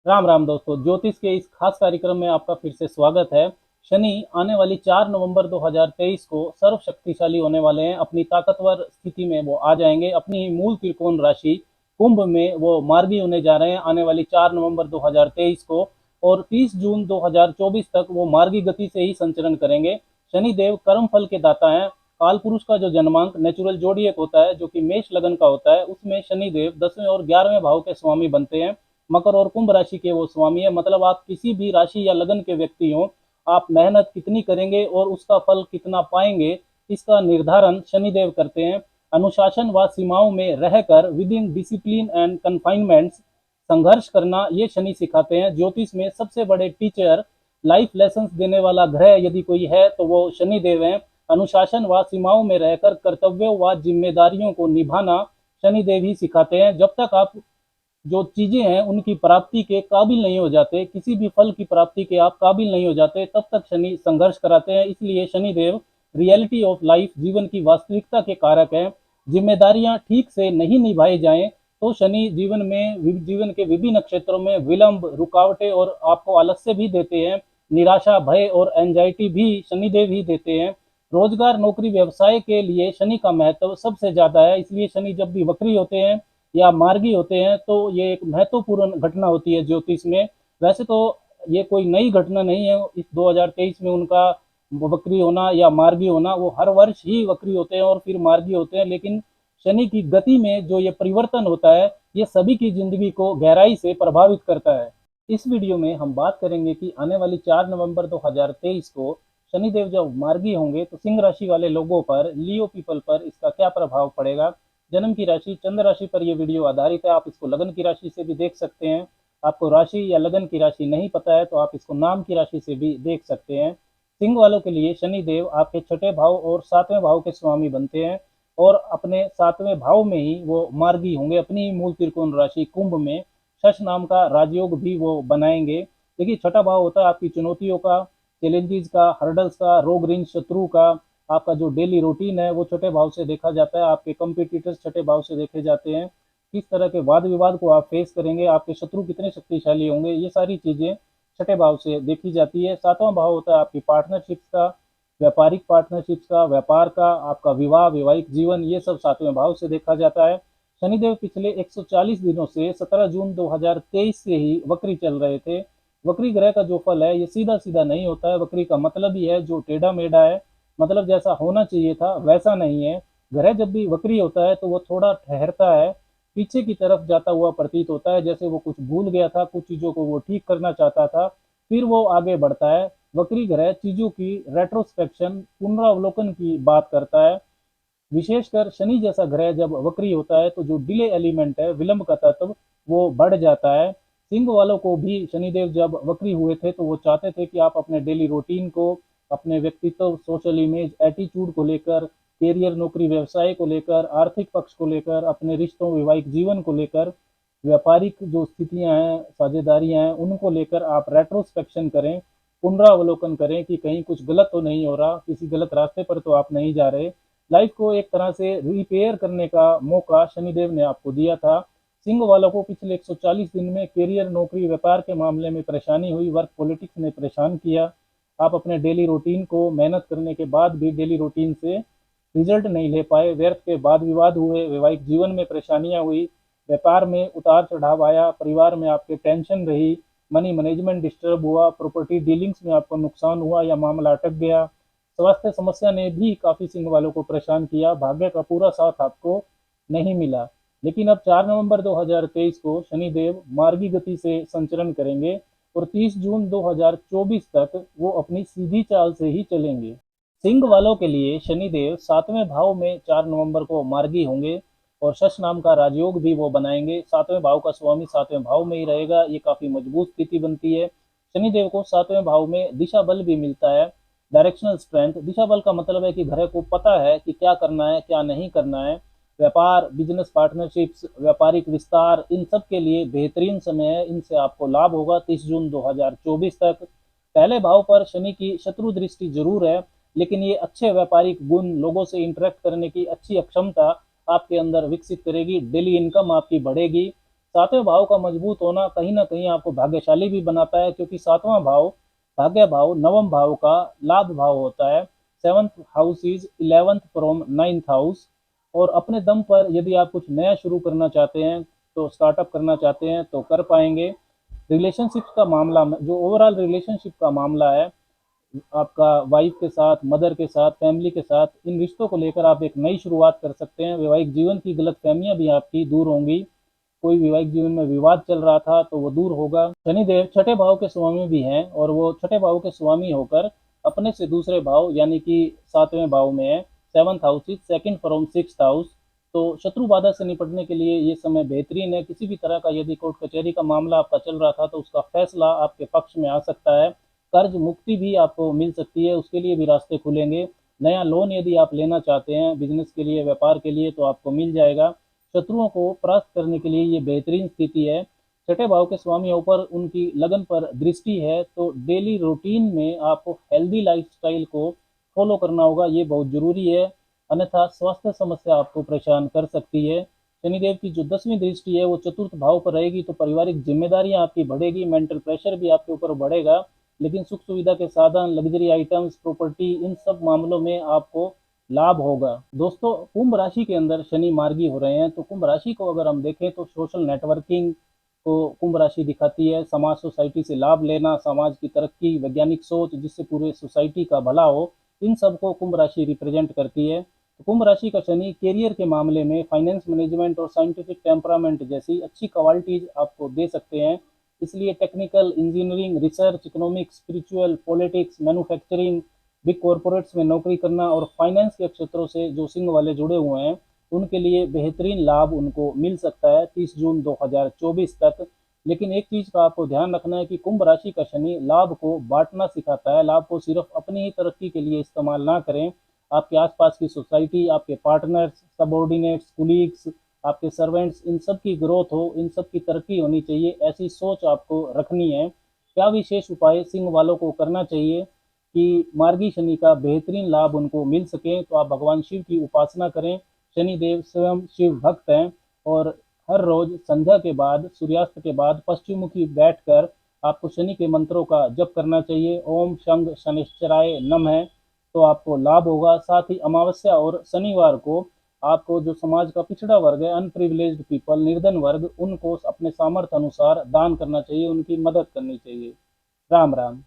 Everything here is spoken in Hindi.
राम राम दोस्तों, ज्योतिष के इस खास कार्यक्रम में आपका फिर से स्वागत है। शनि आने वाली 4 नवंबर 2023 को सर्व शक्तिशाली होने वाले हैं। अपनी ताकतवर स्थिति में वो आ जाएंगे। अपनी मूल त्रिकोण राशि कुंभ में वो मार्गी होने जा रहे हैं आने वाली 4 नवंबर 2023 को। और 30 जून 2024 तक वो मार्गी गति से ही संचरण करेंगे। शनि देव कर्म फल के दाता हैं। काल पुरुष का जो जन्मांक नेचुरल जोड़ियक होता है, जो कि मेष लगन का होता है, उसमें शनि देव 10वें और 11वें भाव के स्वामी बनते हैं। मकर और कुंभ राशि के वो स्वामी है। मतलब आप किसी भी राशि या लगन के व्यक्ति हो, आप मेहनत कितनी करेंगे और उसका फल कितना पाएंगे, इसका निर्धारण शनिदेव करते हैं। अनुशासन व सीमाओं में रहकर विद इन डिसिप्लिन एंड कन्फाइनमेंट्स संघर्ष करना ये शनि सिखाते हैं। ज्योतिष में सबसे बड़े टीचर, लाइफ लेसन देने वाला ग्रह यदि कोई है तो वो शनिदेव है। अनुशासन व सीमाओं में रहकर कर्तव्यों व जिम्मेदारियों को निभाना शनिदेव ही सिखाते हैं। जब तक आप जो चीजें हैं उनकी प्राप्ति के काबिल नहीं हो जाते, किसी भी फल की प्राप्ति के आप काबिल नहीं हो जाते, तब तक शनि संघर्ष कराते हैं। इसलिए शनिदेव रियलिटी ऑफ लाइफ, जीवन की वास्तविकता के कारक है। जिम्मेदारियां ठीक से नहीं निभाई जाएं तो शनि जीवन के विभिन्न क्षेत्रों में विलंब, रुकावटें और आपको आलस्य भी देते हैं। निराशा, भय और एंजाइटी भी शनिदेव ही देते हैं। रोजगार, नौकरी, व्यवसाय के लिए शनि का महत्व सबसे ज्यादा है। इसलिए शनि जब भी वक्री होते हैं या मार्गी होते हैं तो ये एक महत्वपूर्ण घटना होती है ज्योतिष में। वैसे तो ये कोई नई घटना नहीं है इस 2023 में उनका वक्री होना या मार्गी होना। वो हर वर्ष ही वक्री होते हैं और फिर मार्गी होते हैं, लेकिन शनि की गति में जो ये परिवर्तन होता है ये सभी की जिंदगी को गहराई से प्रभावित करता है। इस वीडियो में हम बात करेंगे कि आने वाली 4 नवंबर 2023 को शनिदेव जब मार्गी होंगे तो सिंह राशि वाले लोगों पर, लियो पीपल पर इसका क्या प्रभाव पड़ेगा। जन्म की राशि चंद्र राशि पर यह वीडियो आधारित है। आप इसको लगन की राशि से भी देख सकते हैं। आपको राशि या लगन की राशि नहीं पता है तो आप इसको नाम की राशि से भी देख सकते हैं। सिंह वालों के लिए शनि देव आपके छठे भाव और 7वें भाव के स्वामी बनते हैं और अपने 7वें भाव में ही वो मार्गी होंगे। अपनी मूल त्रिकोण राशि कुंभ में शश नाम का राजयोग भी वो बनाएंगे। देखिए, छठा भाव होता है आपकी चुनौतियों का, चैलेंजेस का, हर्डल्स का, रोग ऋण शत्रु का। आपका जो डेली रूटीन है वो छठे भाव से देखा जाता है। आपके कंपिटिटर्स छठे भाव से देखे जाते हैं। किस तरह के वाद विवाद को आप फेस करेंगे, आपके शत्रु कितने शक्तिशाली होंगे, ये सारी चीजें छठे भाव से देखी जाती है। 7वां भाव होता है आपकी पार्टनरशिप्स का, व्यापारिक पार्टनरशिप्स का, व्यापार का, आपका विवाह, वैवाहिक जीवन, ये सब 7वें भाव से देखा जाता है। शनिदेव पिछले 140 दिनों से 17 जून 2023 से ही वक्री चल रहे थे। वक्री ग्रह का जो फल है ये सीधा सीधा नहीं होता है। वक्री का मतलब ही है जो टेढ़ा मेढ़ा है, मतलब जैसा होना चाहिए था वैसा नहीं है। ग्रह जब भी वक्री होता है तो वो थोड़ा ठहरता है, पीछे की तरफ जाता हुआ प्रतीत होता है, जैसे वो कुछ भूल गया था, कुछ चीजों को वो ठीक करना चाहता था, फिर वो आगे बढ़ता है। वक्री ग्रह चीजों की रेट्रोस्पेक्शन, पुनरावलोकन की बात करता है। विशेषकर शनि जैसा ग्रह जब वक्री होता है तो जो डिले एलिमेंट है, विलंब का तत्व, वो बढ़ जाता है। सिंह वालों को भी शनिदेव जब वक्री हुए थे तो वो चाहते थे कि आप अपने डेली रूटीन को, अपने व्यक्तित्व, सोशल इमेज, एटीट्यूड को लेकर, कैरियर, नौकरी, व्यवसाय को लेकर, आर्थिक पक्ष को लेकर, अपने रिश्तों, वैवाहिक जीवन को लेकर, व्यापारिक जो स्थितियां हैं, साझेदारियां हैं, उनको लेकर आप रेट्रोस्पेक्शन करें, पुनरावलोकन करें कि कहीं कुछ गलत तो नहीं हो रहा, किसी गलत रास्ते पर तो आप नहीं जा रहे। लाइफ को एक तरह से रिपेयर करने का मौका शनिदेव ने आपको दिया था। सिंह वालों को पिछले 140 दिन में कैरियर, नौकरी, व्यापार के मामले में परेशानी हुई। वर्क पॉलिटिक्स ने परेशान किया। आप अपने डेली रूटीन को मेहनत करने के बाद भी डेली रूटीन से रिजल्ट नहीं ले पाए। व्यर्थ के वाद विवाद हुए, वैवाहिक जीवन में परेशानियां हुई, व्यापार में उतार चढ़ाव आया, परिवार में आपके टेंशन रही, मनी मैनेजमेंट डिस्टर्ब हुआ, प्रॉपर्टी डीलिंग्स में आपको नुकसान हुआ या मामला अटक गया। स्वास्थ्य समस्या ने भी काफी सिंह वालों को परेशान किया। भाग्य का पूरा साथ आपको नहीं मिला। लेकिन अब 4 नवंबर 2023 को शनिदेव मार्गी गति से संचरण करेंगे और 30 जून 2024 तक वो अपनी सीधी चाल से ही चलेंगे। सिंह वालों के लिए शनिदेव 7वें भाव में 4 नवंबर को मार्गी होंगे और शश नाम का राजयोग भी वो बनाएंगे। 7वें भाव का स्वामी 7वें भाव में ही रहेगा। ये काफी मजबूत स्थिति बनती है। शनिदेव को 7वें भाव में दिशा बल भी मिलता है, डायरेक्शनल स्ट्रेंथ। दिशा बल का मतलब है कि ग्रह को पता है कि क्या करना है, क्या नहीं करना है। व्यापार, बिजनेस पार्टनरशिप्स, व्यापारिक विस्तार, इन सब के लिए बेहतरीन समय है। इनसे आपको लाभ होगा 30 जून 2024 तक। पहले भाव पर शनि की शत्रु दृष्टि जरूर है, लेकिन ये अच्छे व्यापारिक गुण, लोगों से इंटरेक्ट करने की अच्छी अक्षमता आपके अंदर विकसित करेगी। डेली इनकम आपकी बढ़ेगी। सातवें भाव का मजबूत होना कहीं ना कहीं आपको भाग्यशाली भी बनाता है, क्योंकि सातवां भाव भाग्य भाव नवम भाव का लाभ भाव होता है। Seventh house is 11th from 9th house. और अपने दम पर यदि आप कुछ नया शुरू करना चाहते हैं, तो स्टार्टअप करना चाहते हैं तो कर पाएंगे। रिलेशनशिप का मामला में, जो ओवरऑल रिलेशनशिप का मामला है आपका वाइफ के साथ, मदर के साथ, फैमिली के साथ, इन रिश्तों को लेकर आप एक नई शुरुआत कर सकते हैं। वैवाहिक जीवन की गलत फहमियाँ भी आपकी दूर होंगी। कोई वैवाहिक जीवन में विवाद चल रहा था तो वो दूर होगा। शनिदेव छठे भाव के स्वामी भी हैं, और वो छठे भाव के स्वामी होकर अपने से दूसरे भाव यानी कि सातवें भाव में है। Seventh house is second from sixth house. तो शत्रु बाधा से निपटने के लिए ये समय बेहतरीन है। किसी भी तरह का यदि कोर्ट कचहरी का मामला आपका चल रहा था तो उसका फैसला आपके पक्ष में आ सकता है। कर्ज मुक्ति भी आपको मिल सकती है, उसके लिए भी रास्ते खुलेंगे। नया लोन यदि आप लेना चाहते हैं बिजनेस के लिए, व्यापार के लिए, तो आपको मिल जाएगा। शत्रुओं को परास्त करने के लिए ये बेहतरीन स्थिति है। छठे भाव के स्वामी ऊपर उनकी लगन पर दृष्टि है, तो डेली रूटीन में आपको हेल्दी लाइफस्टाइल को फॉलो करना होगा, ये बहुत जरूरी है। अन्यथा स्वास्थ्य समस्या आपको परेशान कर सकती है। शनिदेव की जो 10वीं दृष्टि है वो चतुर्थ भाव पर रहेगी, तो पारिवारिक जिम्मेदारियां आपकी बढ़ेगी, मेंटल प्रेशर भी आपके ऊपर बढ़ेगा। लेकिन सुख सुविधा के साधन, लग्जरी आइटम्स, प्रॉपर्टी, इन सब मामलों में आपको लाभ होगा। दोस्तों, कुंभ राशि के अंदर शनि मार्गी हो रहे हैं, तो कुंभ राशि को अगर हम देखें तो सोशल नेटवर्किंग को कुंभ राशि दिखाती है। समाज, सोसाइटी से लाभ लेना, समाज की तरक्की, वैज्ञानिक सोच जिससे पूरे सोसाइटी का भला हो, इन सबको कुंभ राशि रिप्रेजेंट करती है। तो कुंभ राशि का शनि कैरियर के मामले में फाइनेंस मैनेजमेंट और साइंटिफिक टेम्परामेंट जैसी अच्छी क्वालिटीज आपको दे सकते हैं। इसलिए technical, engineering, research, economics, spiritual, politics, manufacturing, big corporates में नौकरी करना और फाइनेंस के क्षेत्रों से जो सिंह वाले जुड़े हुए हैं उनके लिए बेहतरीन लाभ उनको मिल सकता है 30 जून 2024 तक। लेकिन एक चीज का आपको ध्यान रखना है कि कुंभ राशि का शनि लाभ को बांटना सिखाता है। लाभ को सिर्फ अपनी ही तरक्की के लिए इस्तेमाल ना करें। आपके आसपास की सोसाइटी, आपके पार्टनर्स, सबॉर्डिनेट्स, कुलीग्स, आपके सर्वेंट्स, इन सब की ग्रोथ हो, इन सब की तरक्की होनी चाहिए, ऐसी सोच आपको रखनी है। क्या विशेष उपाय सिंह वालों को करना चाहिए कि मार्गी शनि का बेहतरीन लाभ उनको मिल सके? तो आप भगवान शिव की उपासना करें। शनि देव स्वयं शिव भक्त हैं, और हर रोज संध्या के बाद, सूर्यास्त के बाद पश्चिममुखी बैठकर आपको शनि के मंत्रों का जप करना चाहिए। ओम शंग शनिश्चराय नमः। तो आपको लाभ होगा। साथ ही अमावस्या और शनिवार को आपको जो समाज का पिछड़ा वर्ग है, अनप्रिविलेज्ड पीपल, निर्धन वर्ग, उनको अपने सामर्थ्य अनुसार दान करना चाहिए, उनकी मदद करनी चाहिए। राम राम।